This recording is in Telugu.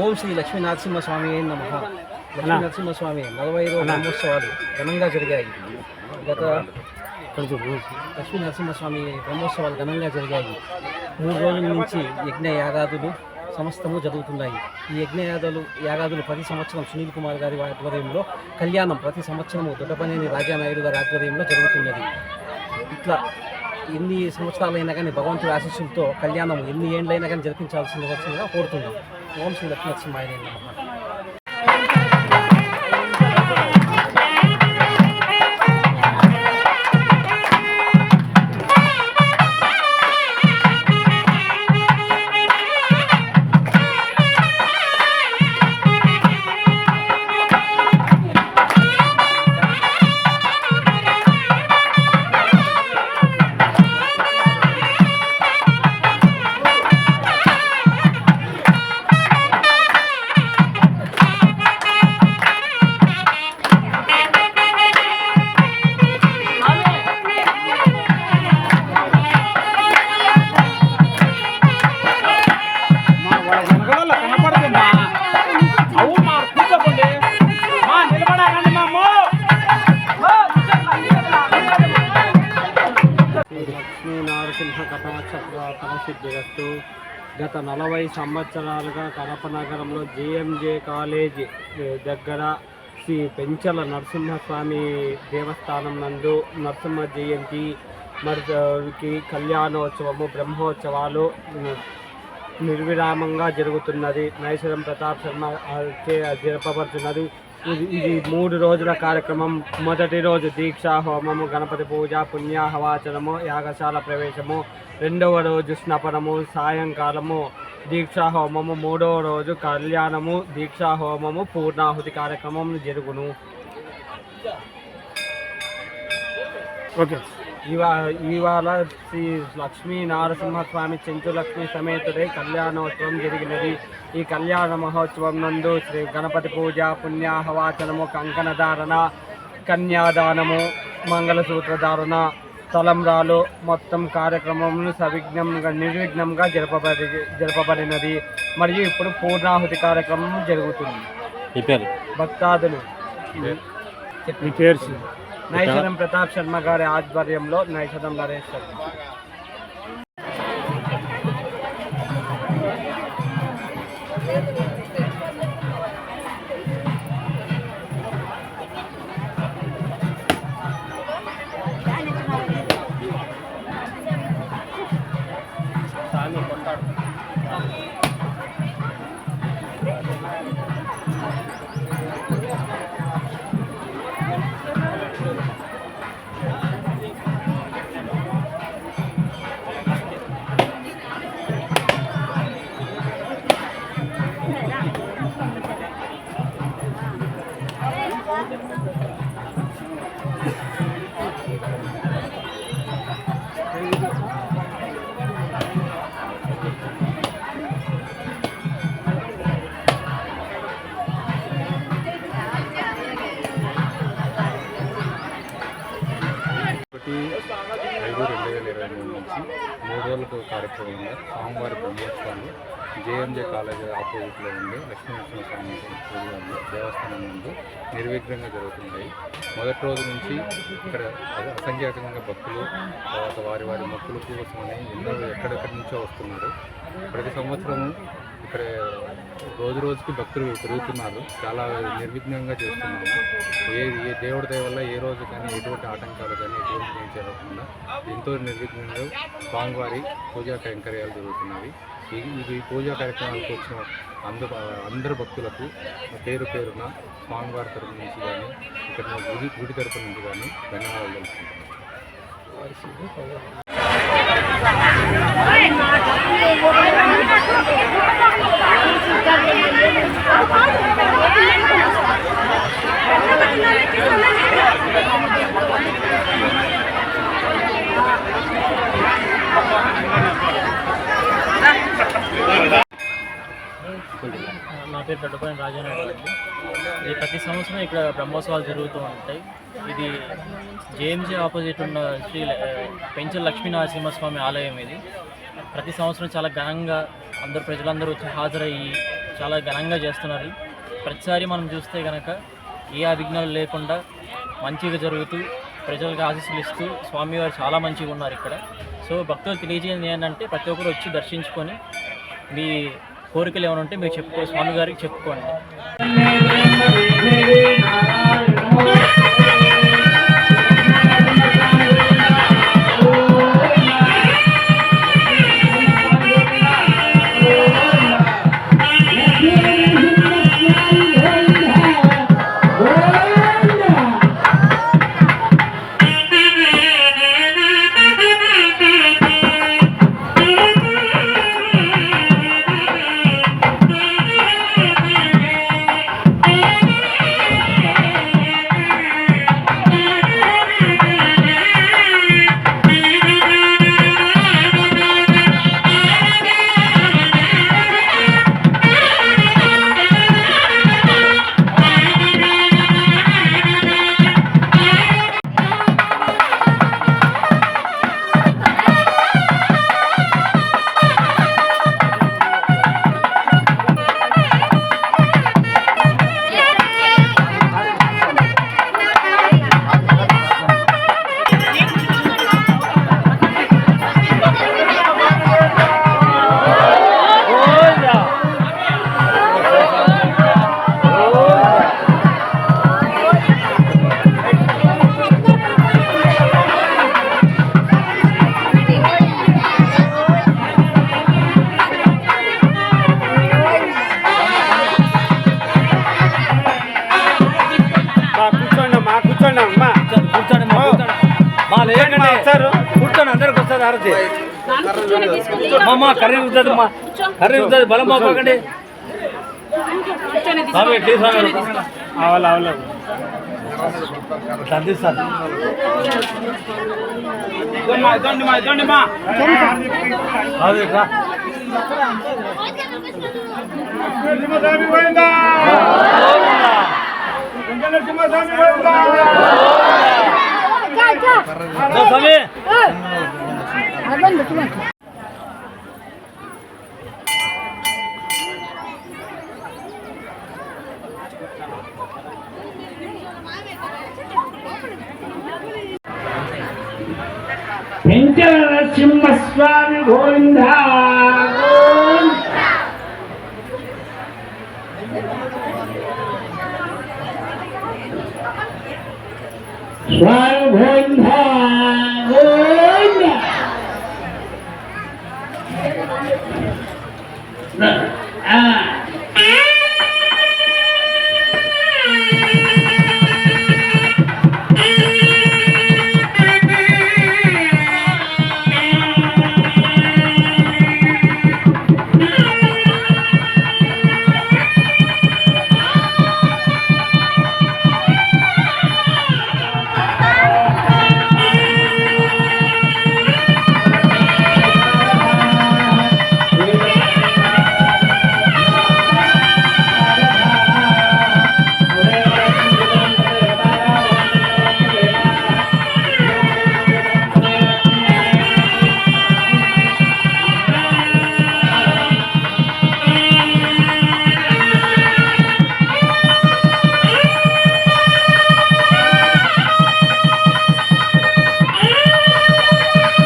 ఓం శ్రీ లక్ష్మీ నరసింహస్వామి నమః. లక్ష్మీ నరసింహస్వామి 40వ బ్రహ్మోత్సవాలు ఘనంగా జరిగాయి. లక్ష్మీ నరసింహస్వామి బ్రహ్మోత్సవాలు ఘనంగా జరిగాయి. 3 రోజుల నుంచి యజ్ఞ యాగాదులు సమస్తము జరుగుతున్నాయి. ఈ యాగాదులు ప్రతి సంవత్సరం సునీల్ కుమార్ గారి ఆధ్వర్యంలో కళ్యాణం ప్రతి సంవత్సరము దొడ్డపనేని రాజానాయుడు గారి ఆధ్వర్యంలో జరుగుతున్నది. ఇట్లా ఎన్ని సంవత్సరాలైనా కానీ భగవంతుడి ఆశీస్సులతో కళ్యాణం ఎన్ని ఏండ్లైనా కానీ జరిపించాల్సిందిగా కోరుతున్నాం. ఓం శ్రీ లక్ష్మీ నరసింహాయ నమః. లక్ష్మీనరసింహ కథాచక్రసిద్ధిరస్తు. గత 40 సంవత్సరాలుగా కడప నగరంలో జేఎంజే కాలేజ్ దగ్గర శ్రీ పెంచల నరసింహస్వామి దేవస్థానం నందు నరసింహ జయంతి మరికి కళ్యాణోత్సవము బ్రహ్మోత్సవాలు నిర్విరామంగా జరుగుతున్నది. నైసరం ప్రతాప్ శర్మ జరపబడుతున్నది. ఇది 3 రోజుల కార్యక్రమం. మొదటి రోజు దీక్షా హోమము, గణపతి పూజ, పుణ్యాహవాచనము, యాగశాల ప్రవేశము. 2వ రోజు స్నపనము, సాయంకాలము దీక్షా హోమము. 3వ రోజు కళ్యాణము, దీక్షా హోమము, పూర్ణాహుతి కార్యక్రమం జరుగును. ఇవాళ శ్రీ లక్ష్మీ నరసింహస్వామి చెంచులక్ష్మి సమేతుడై కళ్యాణోత్సవం జరిగినది. ఈ కళ్యాణ మహోత్సవం నందు శ్రీ గణపతి పూజ, పుణ్యాహవాచనము, కంకణధారణ, కన్యాదానము, మంగళసూత్రధారణ, తలంబ్రాలు మొత్తం కార్యక్రమమును నిర్విఘ్నంగా జరపబడినది. మరియు ఇప్పుడు పూర్ణాహుతి కార్యక్రమం జరుగుతుంది. భక్తాదులు నైసరం ప్రతాప్ శర్మ గారి ఆధ్వర్యంలో నైసరం నరేష్ శర్మ. నుంచి 3 రోజులకు కార్యక్రమంగా స్వామివారి బ్రహ్మోత్సవాలు జేఎంజే కాలేజ్ ఆపోజిట్లో ఉండే లక్ష్మీనరసింహస్వామి దేవస్థానం నుండి నిర్విఘ్నంగా జరుగుతున్నాయి. మొదటి రోజు నుంచి ఇక్కడ అసంఖ్యాకంగా భక్తులు తర్వాత వారి మొక్కుల కోసమని ఎన్నో ఎక్కడెక్కడి నుంచో వస్తున్నారు. ప్రతి సంవత్సరము ఇక్కడ రోజుకి భక్తులు పెరుగుతున్నారు. చాలా నిర్విఘ్నంగా చేస్తున్నాము. ఏ దేవుడి దయ వల్ల ఏ రోజు కానీ ఎటువంటి ఆటంకాలు కానీ ఎటువంటి జరగకుండా ఎంతో నిర్విఘ్నంగా స్వామివారి పూజా కైంకర్యాలు జరుగుతున్నవి. ఈ పూజా కార్యక్రమాలకు వచ్చిన అందరు భక్తులకు పేరున స్వామివారి తరపు నుంచి కానీ ఇక్కడ గుడి తరపు నుంచి కానీ ధన్యవాదాలు తెలుసుకుంటున్నాం. నా పేరు దొడ్డపనేని రాజానాయుడు అండి. ఇది ప్రతి సంవత్సరం ఇక్కడ బ్రహ్మోత్సవాలు జరుగుతూ ఉంటాయి. ఇది జేఎంజే ఆపోజిట్ ఉన్న శ్రీ పెంచల లక్ష్మీనరసింహస్వామి ఆలయం. ఇది ప్రతి సంవత్సరం చాలా ఘనంగా ప్రజలందరూ వచ్చి హాజరయ్యి చాలా ఘనంగా చేస్తున్నారు. ప్రతిసారి మనం చూస్తే కనుక ఏ అభిజ్ఞాలు లేకుండా మంచిగా జరుగుతూ ప్రజలకు ఆశీస్సులు ఇస్తూ స్వామివారు చాలా మంచిగా ఉన్నారు ఇక్కడ. సో భక్తులు తెలియజేయండి ఏంటంటే ప్రతి ఒక్కరు వచ్చి దర్శించుకొని మీ కోరికలు ఏమైనా ఉంటే మీరు స్వామి గారికి చెప్పుకోండి. కూర్చొని అందరికి వస్తుంది ఆరతి మా కర్రీ ఉంటుంది మా కర్రీ ఉంటుంది బలం మాకండి అందిస్తాను. నరసింహస్వామి గోవిందా స్వామి గోవిందా గోవిందా